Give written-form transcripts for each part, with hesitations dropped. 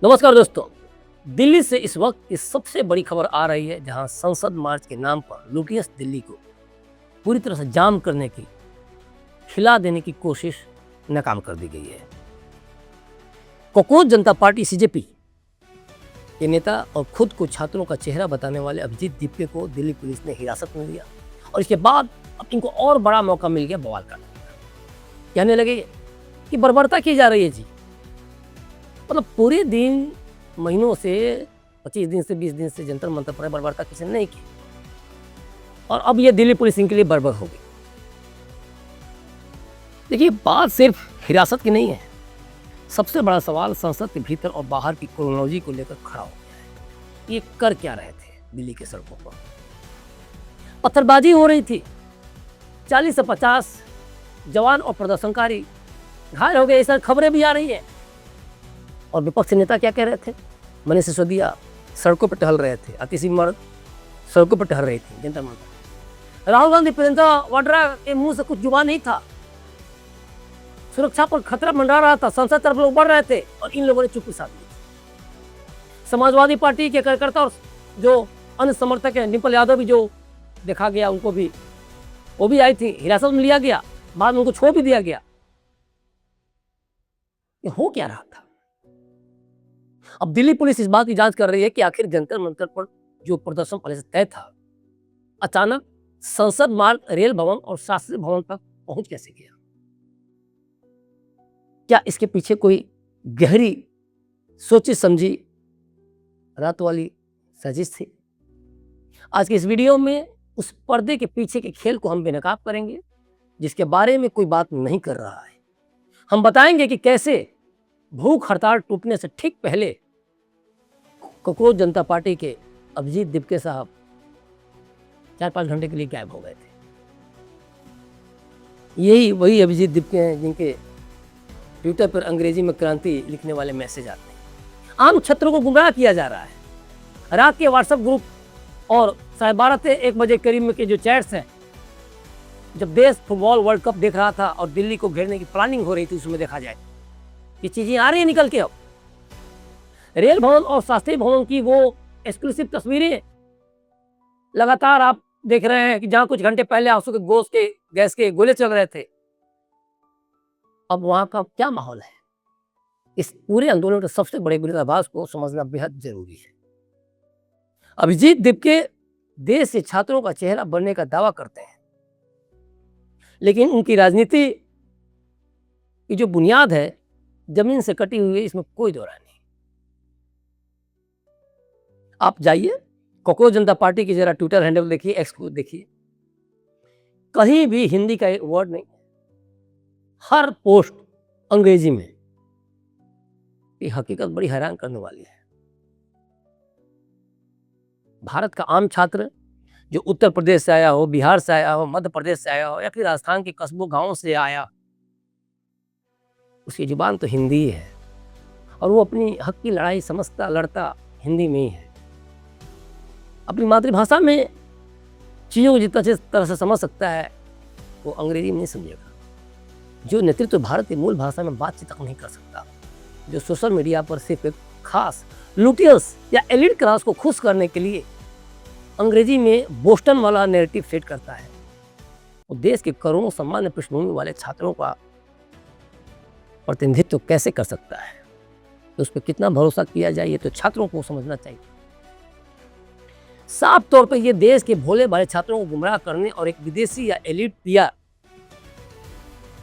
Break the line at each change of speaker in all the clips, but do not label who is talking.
नमस्कार दोस्तों। दिल्ली से इस वक्त की सबसे बड़ी खबर आ रही है, जहां संसद मार्च के नाम पर लुटियंस दिल्ली को पूरी तरह से जाम करने की, खिला देने की कोशिश नाकाम कर दी गई है। कोकरोच जनता पार्टी सीजेपी के नेता और खुद को छात्रों का चेहरा बताने वाले अभिजीत दीपके को दिल्ली पुलिस ने हिरासत में लिया और इसके बाद अब इनको और बड़ा मौका मिल गया बवाल करने का। कहने लगे कि बर्बरता की जा रही है जी। मतलब पूरे दिन, महीनों से, 25 दिन से 20 दिन से जंतर मंतर पर बर्बरता किसी ने नहीं की और अब ये दिल्ली पुलिस इनके लिए बर्बर हो गई। देखिए, बात सिर्फ हिरासत की नहीं है। सबसे बड़ा सवाल संसद के भीतर और बाहर की क्रोनोलॉजी को लेकर खड़ा हो गया है। ये कर क्या रहे थे दिल्ली के सड़कों पर? पत्थरबाजी हो रही थी। 40 से 50 जवान और प्रदर्शनकारी घायल हो गए, ऐसी खबरें भी आ रही है। और विपक्ष नेता क्या कह रहे थे? मनीष सिसोदिया सड़कों पर टहल रहे थे, आतिशी मर्द सड़कों पर टहल रही थी जंतर मंतर। राहुल गांधी, प्रियंका वाड्रा के मुंह से कुछ जुबान नहीं था। सुरक्षा पर खतरा मंडरा रहा था, संसद तरफ लोग बढ़ रहे थे और इन लोगों ने चुप्पी साध ली। समाजवादी पार्टी के कार्यकर्ता और जो अन्य समर्थक है, डिम्पल यादव भी जो देखा गया, उनको भी वो भी आई थी, हिरासत में लिया गया, बाद में उनको छोड़ भी दिया गया। ये हो क्या रहा था? अब दिल्ली पुलिस इस बात की जांच कर रही है कि आखिर जंतर मंतर पर जो प्रदर्शन पहले से तय था, अचानक संसद मार्ग, रेल भवन और शास्त्री भवन तक पहुंच कैसे गया? क्या इसके पीछे कोई गहरी सोची समझी रात वाली साजिश थी? आज के इस वीडियो में उस पर्दे के पीछे के खेल को हम बेनकाब करेंगे, जिसके बारे में कोई बात नहीं कर रहा है। हम बताएंगे कि कैसे भूख हड़ताल टूटने से ठीक पहले कोकरोच जनता पार्टी के अभिजीत दीपके साहब 4-5 घंटे के लिए गायब हो गए थे। यही वही अभिजीत दीपके हैं जिनके ट्विटर पर अंग्रेजी में क्रांति लिखने वाले मैसेज आते हैं। आम छात्रों को गुमराह किया जा रहा है। रात के व्हाट्सएप ग्रुप और 12:30 से 1 बजे करीब में के जो चैट्स हैं, जब देश फुटबॉल वर्ल्ड कप देख रहा था और दिल्ली को घेरने की प्लानिंग हो रही थी, उसमें देखा जाए ये चीजें आ रही है निकल के। अब रेल भवन और शास्त्री भवन की वो एक्सक्लूसिव तस्वीरें लगातार आप देख रहे हैं कि जहां कुछ घंटे पहले आंसू के गैस के गोले चल रहे थे, अब वहां का क्या माहौल है? इस पूरे आंदोलन के सबसे बड़े विरोधाभास को समझना बेहद जरूरी है। अभिजीत दीपके देश से छात्रों का चेहरा बनने का दावा करते हैं, लेकिन उनकी राजनीति की जो बुनियाद है जमीन से कटी हुई है, इसमें कोई दो राय नहीं। आप जाइए, कोकरोच जनता पार्टी की जरा ट्विटर हैंडल देखिए, एक्स को देखिए, कहीं भी हिंदी का एक वर्ड नहीं, हर पोस्ट अंग्रेजी में। ये हकीकत बड़ी हैरान करने वाली है। भारत का आम छात्र जो उत्तर प्रदेश से आया हो, बिहार से आया हो, मध्य प्रदेश से आया हो या फिर राजस्थान के कस्बों गांवों से आया, उसकी जुबान तो हिंदी ही है और वो अपनी हक की लड़ाई समझता, लड़ता हिंदी में ही है। अपनी मातृभाषा में चीज़ों को जितना अच्छी तरह से समझ सकता है, वो अंग्रेजी में नहीं समझेगा। जो नेतृत्व भारत की मूल भाषा में बातचीत तक नहीं कर सकता, जो सोशल मीडिया पर सिर्फ एक खास लुटियंस या एलिट क्लास को खुश करने के लिए अंग्रेजी में बोस्टन वाला नैरेटिव सेट करता है, वो देश के करोड़ों सामान्य पृष्ठभूमि वाले छात्रों का प्रतिनिधित्व कैसे कर सकता है? तो उस पर कितना भरोसा किया जाए, ये तो छात्रों को समझना चाहिए। साफ तौर पर यह देश के भोले भाले छात्रों को गुमराह करने और एक विदेशी या एलिट या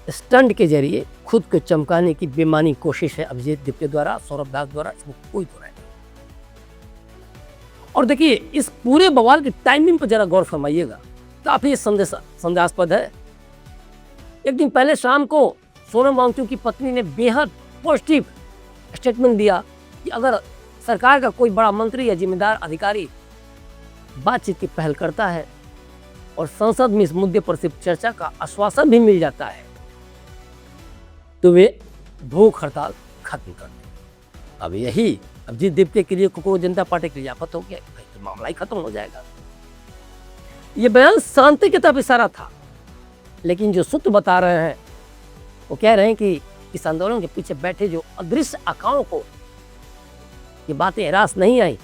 स्टंट के जरिए खुद को चमकाने की बेमानी कोशिश है अभिजीत दीपके द्वारा, सौरभ दास द्वारा, इसमें कोई दो राय नहीं। और देखिए, इस पूरे बवाल की टाइमिंग पर जरा गौर फरमाइएगा, काफी संदेहास्पद है। एक दिन पहले शाम को सोनम वांगचुक की पत्नी ने बेहद पॉजिटिव स्टेटमेंट दिया कि अगर सरकार का कोई बड़ा मंत्री या जिम्मेदार अधिकारी बातचीत की पहल करता है और संसद में इस मुद्दे पर सिर्फ चर्चा का आश्वासन भी मिल जाता है, तो वे भूख हड़ताल खत्म कर दें। अब यही अभिजीत दीपके के लिए, कोकरोच जनता पार्टी के लिए आफत हो गया, तो मामला ही खत्म हो जाएगा। ये बयान शांति की तरफ इशारा था, लेकिन जो सूत्र बता रहे हैं वो कह रहे हैं कि इस आंदोलन के पीछे बैठे जो अदृश्य आकाओं को ये बातें रास नहीं आई।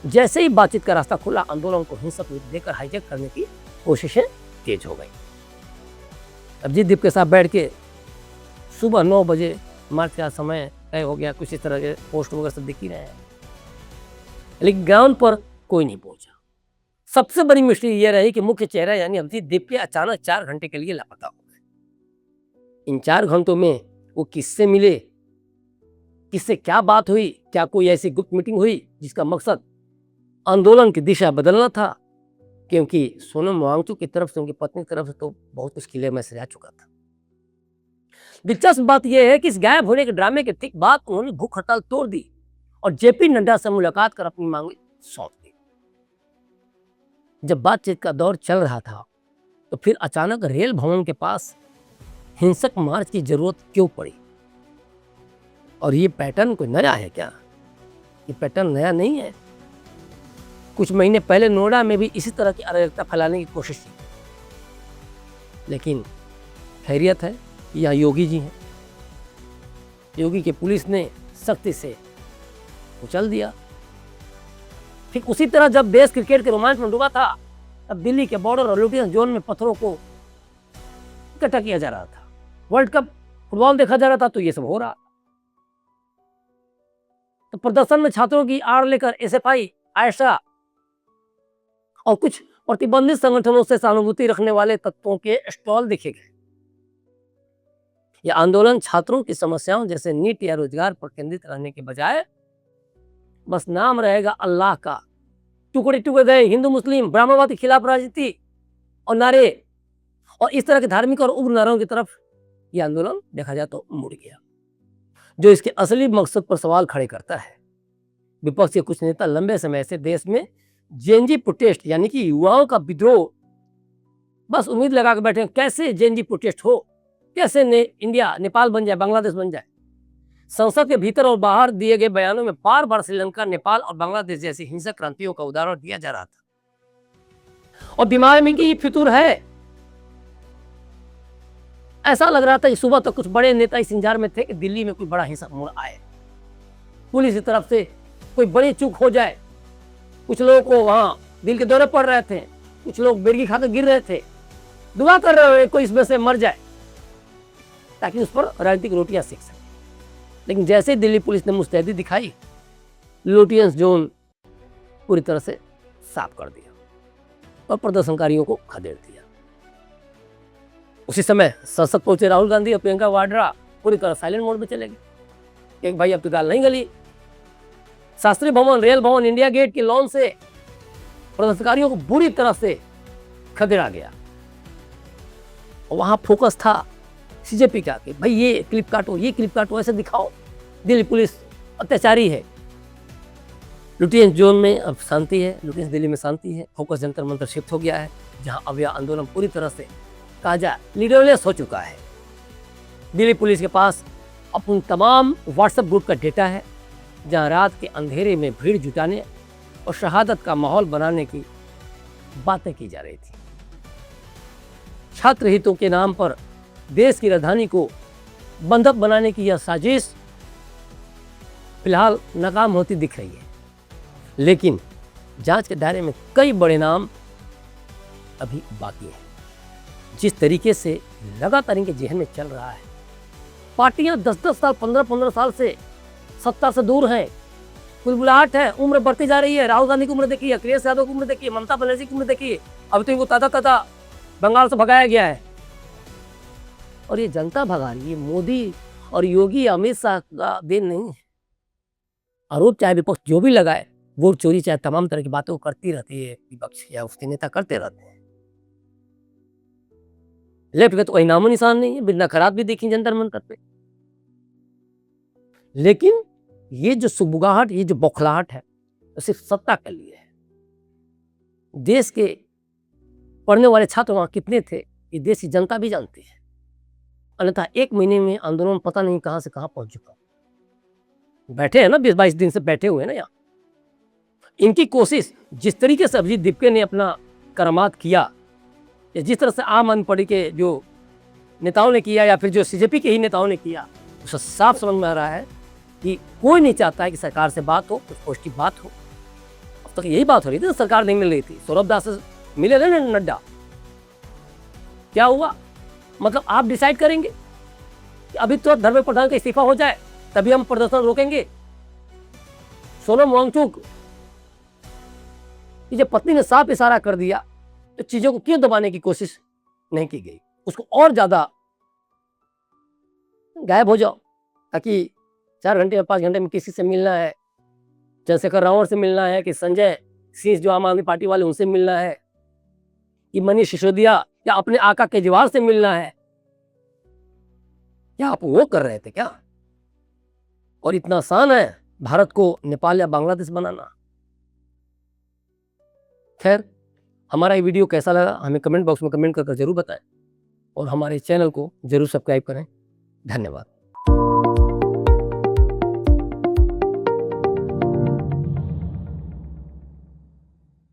जैसे ही बातचीत का रास्ता खुला, आंदोलन को हिंसक रूप देकर हाईजैक करने की कोशिशें तेज हो गई। अभिजीत दीप के साथ बैठ के सुबह 9 बजे मार्च का समय तय हो गया, कुछ इस तरह के पोस्ट वगैरह सब दिख ही रहे हैं, लेकिन ग्राउंड पर कोई नहीं पहुंचा। सबसे बड़ी मिस्ट्री ये रही कि मुख्य चेहरा यानी अभिजीत दीप अचानक 4 घंटे के लिए लापता हो गए। इन 4 घंटों में वो किससे मिले, किससे क्या बात हुई, क्या कोई ऐसी गुप्त मीटिंग हुई जिसका मकसद आंदोलन की दिशा बदलना था? क्योंकि सोनम वांगचुक की तरफ से, उनकी पत्नी की तरफ से तो बहुत कुछ क्लियर मैसेज आ चुका था। दिलचस्प बात यह है कि इस गायब होने के ड्रामे के ठीक बाद उन्होंने भूख हड़ताल तोड़ दी और जेपी नड्डा से मुलाकात कर अपनी मांग सौंप दी। जब बातचीत का दौर चल रहा था तो फिर अचानक रेल भवन के पास हिंसक मार्च की जरूरत क्यों पड़ी? और ये पैटर्न कोई नया है क्या? ये पैटर्न नया नहीं है। कुछ महीने पहले नोएडा में भी इसी तरह की अराजकता फैलाने की कोशिश की, लेकिन खैरियत है यहाँ योगी जी हैं। योगी की पुलिस ने सख्ती से कुचल दिया। ठीक उसी तरह जब देश क्रिकेट के रोमांच में डूबा था, तब दिल्ली के बॉर्डर और लुटियंस जोन में पत्थरों को इकट्ठा किया जा रहा था। वर्ल्ड कप फुटबॉल देखा जा रहा था, तो ये सब हो रहा। तो प्रदर्शन में छात्रों की आड़ लेकर एसएफआई, आयशा और कुछ प्रतिबंधित संगठनों से सहानुभूति रखने वाले तत्वों के स्टॉल देखे गए। यह आंदोलन छात्रों की समस्याओं जैसे नीट या रोजगार पर केंद्रित रहने के बजाय बस नाम रहेगा अल्लाह का, टुकड़े टुकड़े गए हिंदू मुस्लिम ब्राह्मणवाद के खिलाफ राजनीति और नारे और इस तरह के धार्मिक और उग्र नारों की तरफ यह आंदोलन देखा जाए तो मुड़ गया, जो इसके असली मकसद पर सवाल खड़े करता है। विपक्ष के कुछ नेता लंबे समय से देश में जेनजी प्रोटेस्ट यानी कि युवाओं का विद्रोह बस उम्मीद लगा के बैठे, कैसे जेनजी प्रोटेस्ट हो, कैसे इंडिया नेपाल बन जाए, बांग्लादेश बन जाए। संसद के भीतर और बाहर दिए गए बयानों में बार बार श्रीलंका, नेपाल और बांग्लादेश जैसी हिंसक क्रांतियों का उदाहरण दिया जा रहा था और दिमाग में कि फितूर है। ऐसा लग रहा था कि सुबह तो कुछ बड़े नेता इस इंतजार में थे कि दिल्ली में कोई बड़ा हिंसक मोड़ आए, पुलिस की तरफ से कोई बड़ी चूक हो जाए। कुछ लोगों को वहां दिल के दौरे पड़ रहे थे, कुछ लोग बेड़गी खाकर गिर रहे थे, दुआ कर रहे कोई इसमें से मर जाए ताकि उस पर राजनीतिक रोटियां सेक सके। लेकिन जैसे दिल्ली पुलिस ने मुस्तैदी दिखाई, लुटियंस जोन पूरी तरह से साफ कर दिया और प्रदर्शनकारियों को खदेड़ दिया। उसी समय संसद पहुंचे राहुल गांधी और प्रियंका वाड्रा पूरी तरह साइलेंट मोड में चले गए। एक भाई अब तो दाल नहीं गली। शास्त्री भवन, रेल भवन, इंडिया गेट की लॉन से प्रदर्शनकारियों को बुरी तरह से खदेड़ा गया और वहां फोकस था सीजेपी का कि भाई ये क्लिप काटो, ये क्लिप काटो, ऐसे दिखाओ दिल्ली पुलिस अत्याचारी है। लुटियंस जोन में अब शांति है, लुटियंस दिल्ली में शांति है। फोकस जंतर मंतर शिफ्ट हो गया है, जहां अब यह आंदोलन पूरी तरह से कहा जाए लीडरलेस हो चुका है। दिल्ली पुलिस के पास अपने तमाम व्हाट्सएप ग्रुप का डेटा है, जहां रात के अंधेरे में भीड़ जुटाने और शहादत का माहौल बनाने की बातें की जा रही थी। छात्र हितों के नाम पर देश की राजधानी को बंधक बनाने की यह साजिश फिलहाल नाकाम होती दिख रही है, लेकिन जांच के दायरे में कई बड़े नाम अभी बाकी हैं। जिस तरीके से लगातार इनके जहन में चल रहा है, पार्टियां 10-10 साल 15-15 साल से सत्ता से दूर हैं, बुलबुलाहट है, उम्र बढ़ती जा रही है। राहुल गांधी की उम्र देखिए, अखिलेश यादव की उम्र देखिए, ममता बनर्जी की उम्र देखिए, अब तो इनको ताजा बंगाल से भगाया गया है और ये जनता भगा रही है। मोदी और योगी अमित शाह का दिन नहीं है। आरोप चाहे विपक्ष जो भी लगाए, वोट चोरी चाहे तमाम तरह की बातें वो करती रहती है, विपक्ष या उसके नेता करते रहते हैं। लेफ्ट का तो कोई नामो निशान नहीं है, बिना खराब भी देखी जंतर मंतर पे। लेकिन ये जो सुबुगाहट, ये जो बौखलाहट है, तो सिर्फ सत्ता के लिए है। देश के पढ़ने वाले छात्र वहां कितने थे, ये देश की जनता भी जानती है। अन्यथा 1 महीने में आंदोलन पता नहीं कहां से कहां पहुंच चुका। बैठे हैं ना 20-22 दिन से बैठे हुए हैं ना यहाँ। इनकी कोशिश जिस तरीके से अभिजीत दीपके ने अपना करामात किया, या जिस तरह से आम आदमी पार्टी के जो नेताओं ने किया या फिर जो सीजेपी के ही नेताओं ने किया, उससे साफ समझ में आ रहा है कि कोई नहीं चाहता है कि सरकार से बात हो, कुछ पॉजिटिव बात हो। अब तक यही बात हो रही थी, सरकार नहीं मिल रही थी। सौरभ दास से मिले रहे ना नड्डा, क्या हुआ? मतलब आप डिसाइड करेंगे कि अभी तो धर्मेंद्र प्रधान का इस्तीफा हो जाए तभी हम प्रदर्शन रोकेंगे। सोनम वांगचुक कि जब पत्नी ने साफ इशारा कर दिया तो चीजों को क्यों दबाने की कोशिश नहीं की गई, उसको और ज्यादा गायब हो जाओ, ताकि 4 घंटे या 5 घंटे में किसी से मिलना है, चंद्रशेखर रावत से मिलना है, कि संजय सिंह जो आम आदमी पार्टी वाले उनसे मिलना है, कि मनीष सिसोदिया या अपने आका केजरीवाल से मिलना है। क्या आप वो कर रहे थे क्या? और इतना आसान है भारत को नेपाल या बांग्लादेश बनाना? खैर, हमारा ये वीडियो कैसा लगा हमें कमेंट बॉक्स में कमेंट कर जरूर बताएं और हमारे चैनल को जरूर सब्सक्राइब करें। धन्यवाद।